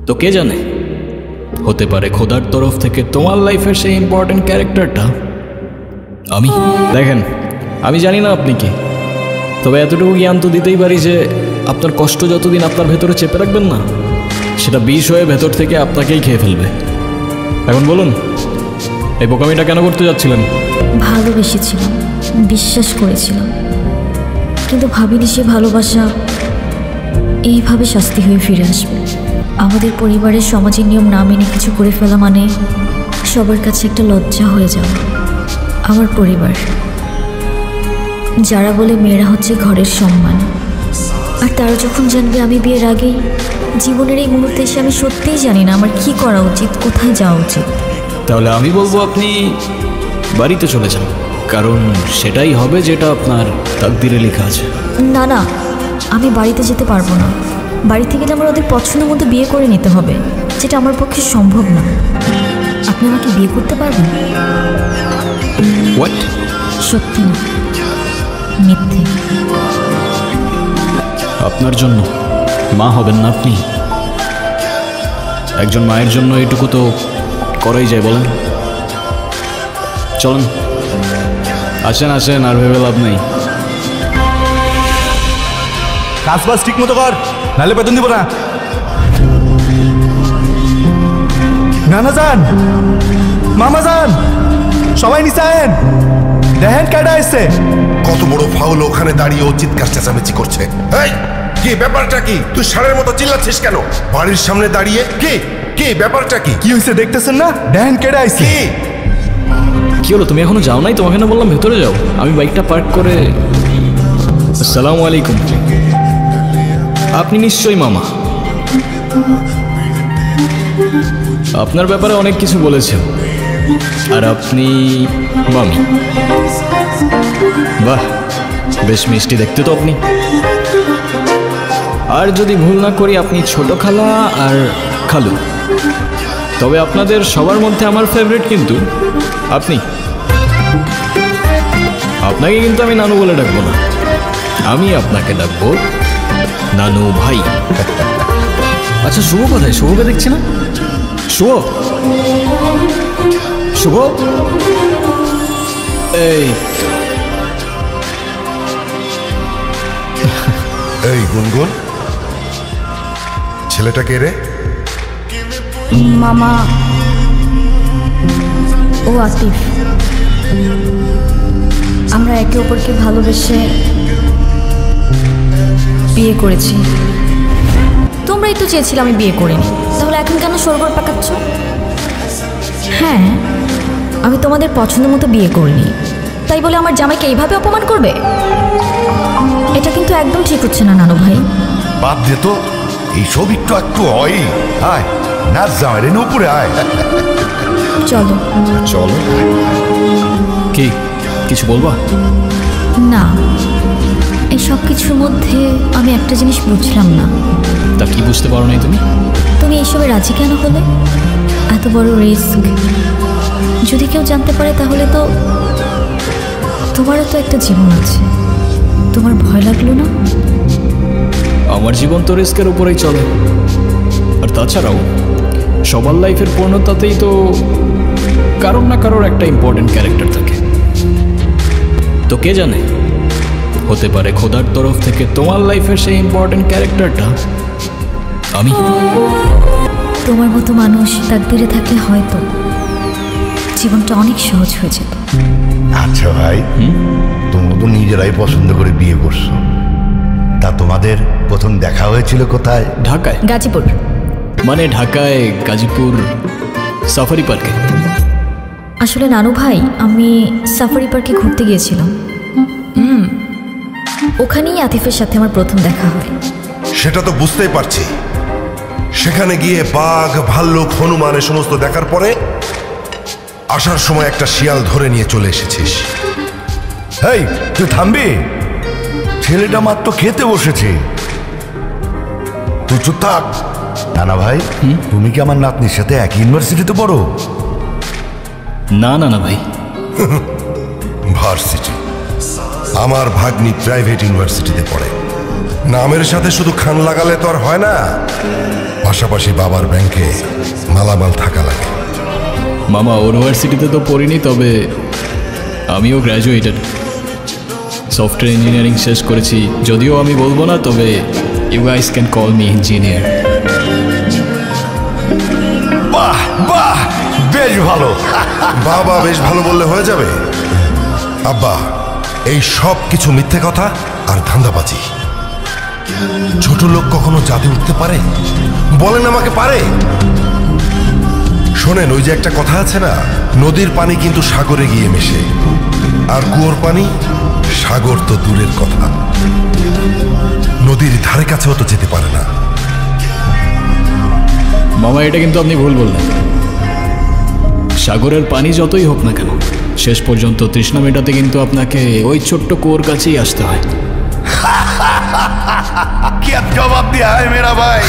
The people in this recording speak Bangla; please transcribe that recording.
তো কে জানে, হতে পারে খোদার তরফ থেকে তোমার লাইফের সেই ইম্পর্টেন্ট ক্যারেক্টারটা আমি। দেখেন, আমি জানি না আপনি কি, তবে এতটুকু জ্ঞান তো দিতেই পারি যে আপনার কষ্ট যতদিন আপনার ভেতরে চেপে রাখবেন না, সেটা বিষ হয়ে ভেতর থেকে আপনাকেই খেয়ে ফেলবে। এখন বলুন, এই বোকামিটা কেন করতে যাচ্ছিলেন? ভালোবেসেছিলাম, বিশ্বাস করেছিলাম, কিন্তু ভাবিনি সে ভালোবাসা এইভাবে শাস্তি হয়ে ফিরে আসবে। আমাদের পরিবারের সমাজের নিয়ম না মেনে কিছু করে ফেলা মানে সবার কাছে একটা লজ্জা হয়ে যাওয়া। আমার পরিবার, যারা বলে মেয়েরা হচ্ছে ঘরের সম্মান, আর তারা যখন জানবে আমি বিয়ের আগেই জীবনের এই মুহূর্তে এসে আমি সত্যিই জানি না আমার কি করা উচিত, কোথায় যাওয়া উচিত, তাহলে আমি বলবো আপনি বাড়িতে চলে যান, কারণ সেটাই হবে যেটা আপনার তাকদিরে লেখা আছে। না না, আমি বাড়িতে যেতে পারবো না। বাড়িতে গেলে আমার ওদের পছন্দের মতো বিয়ে করে নিতে হবে, যেটা আমার পক্ষে সম্ভব না। আপনি আমাকে বিয়ে করতে পারবেন? হোয়াট? সত্যি না, মিথ্যে। আপনার জন্য মা হবেন না আপনি? একজন মায়ের জন্য এইটুকু তো করাই যায়, বলেন? চলুন, আসেন আসেন, আর ভেবে লাভ নেই। কাজ বাজ ঠিক মতো কর, নাহলে বেতন দিব না। নানা যান, মামা যান, সবাই নিচে আয়েন, দেখেন কেডা এসছে। কত বড় ফাউল, ওখানে দাঁড়িয়ে ও চিৎকার চেঁচামেচি করছে। এই কি ব্যাপারটা কি? তুই ষাঁড়ের মতো চিল্লাচ্ছিস কেন বাড়ির সামনে দাঁড়িয়ে? কি কি ব্যাপারটা কি? কি হয়েছে দেখতেছেন না? দেখেন কেডা এসছে। কি হলো, তুমি এখনো যাও নাই? তোমাকে না বললাম ভেতরে যাও? আমি বাইকটা পার্ক করে। আসসালামু আলাইকুম। আপনি নিশ্চয়ই মামা। আপনার ব্যাপারে অনেক কিছু বলেছেন, আর আপনি মামি। বাহ, বেশ মিষ্টি দেখতে তো আপনি। আর যদি ভুল না করি, আপনি ছোট খালা আর খালু। তবে আপনাদের সবার মধ্যে আমার ফেভারিট কিন্তু আপনি। আপনাকে কিন্তু আমি নানু বলে ডাকবো না, আমি আপনাকে ডাকবো নানু ভাই। আচ্ছা, শুভ কোথায়? শুভকে দেখছি না। শুভ, শুভ, এই এই গুনগুন, ছেলেটা কে রে? মামা, ও আতিফ। আমরা একে অপরকে ভালোবেসে বিয়ে করেছি। তোমরাই তো চেয়েছিলে আমি বিয়ে করিনি, তাহলে এখন কেন সরগর পাকাচ্ছ? হ্যাঁ, আমি তোমাদের পছন্দ মতো বিয়ে করিনি, তাই বলে আমার জামাইকে এইভাবে অপমান করবে? এটা কিন্তু একদম ঠিক হচ্ছে না নানু ভাই। বাদ দে তো, এইসব একটু একটু হয়। আয় নাচ, জামাই রে উপরে আয়। চলো চলো। কি কিছু বলবা? না, এই সব কিছুর মধ্যে আমি একটা জিনিস বুঝলাম না। তা কি বুঝতে পারো নাই তুমি? তুমি এইসবে রাজি কেন হলে? এত বড় রিস্ক যদি কেউ জানতে পারে, তাহলে তো তোমারও তো একটা জীবন আছে। তোমার ভয় লাগলো না? আমার জীবন তো রিস্কের উপরেই চলে, আর তাছাড়াও সবার লাইফের পূর্ণতাতেই তো কারোর না কারোর একটা ইম্পর্টেন্ট ক্যারেক্টার থাকে। তো কে জানে, হতে পারে খোদার তরফ থেকে তোমার লাইফের সেই ইম্পর্টেন্ট ক্যারেক্টারটা আমি। তোমার মতো মানুষ তাকদিরে থাকলে হয়তো জীবনটা অনেক সহজ হয়ে যেত। আচ্ছা ভাই, তোমরা তো নিজেরাই পছন্দ করে বিয়ে করছো, তা তোমাদের প্রথম দেখা হয়েছিল কোথায়? ঢাকায়। গাজীপুর। মানে ঢাকায় গাজীপুর সাফারি পার্কে। আসলে নানু ভাই, আমি সাফারি পার্কে ঘুরতে গিয়েছিলাম। ওখানেই আতিফের সাথে আমার প্রথম দেখা হয়। সেটা তো বুঝতেই পারছি। সেখানে গিয়ে বাঘ, ভাল্লুক, হনুমান এ সমস্ত দেখার পরে আসার সময় একটা শিয়াল ধরে নিয়ে চলে এসেছিস। এই তুই থামবি? ছেলেটা মাত্র খেতে বসেছে, তুই চুপ থাক। নানা ভাই, তুমি কি আমার নাতনির সাথে এক ইউনিভার্সিটিতে পড়ো? না না না ভাই। ভার্সিটি? আমার ভাগ্নি প্রাইভেট ইউনিভার্সিটিতে পড়ে। নামের সাথে শুধু খান লাগালে তো আর হয় না, পাশাপাশি বাবার ব্যাংকে মালামাল থাকা লাগে। মামা ইউনিভার্সিটিতে তো পড়িনি, তবে আমিও গ্র্যাজুয়েটেড, সফটওয়্যার ইঞ্জিনিয়ারিং শেষ করেছি। যদিও আমি বলবো না, তবে you guys can call me engineer. বাহ বাহ, বেশ ভালো। বাবা বেশ ভালো বললে হয়ে যাবে? আব্বা, এই সব কিছু মিথ্যে কথা আর ধান্দাবাজি। ছোট লোক কখনো জাতে উঠতে পারে? বলেন আমাকে পারে? শোনেন, ওই যে একটা কথা আছে না, নদীর পানি কিন্তু সাগরে গিয়ে মেশে, আর কুয়োর পানি সাগর তো দূরের কথা, নদীর ধারে কাছেও তো যেতে পারে না। মামা এটা কিন্তু আপনি ভুল বললেন। সাগরের পানি যতই হোক না কেন, শেষ পর্যন্ত তৃষ্ণা মেটাতে কিন্তু আপনাকে ওই ছোট্ট কুয়োর কাছেই আসতে হয়। क्या जवाब दिया है मेरा भाई।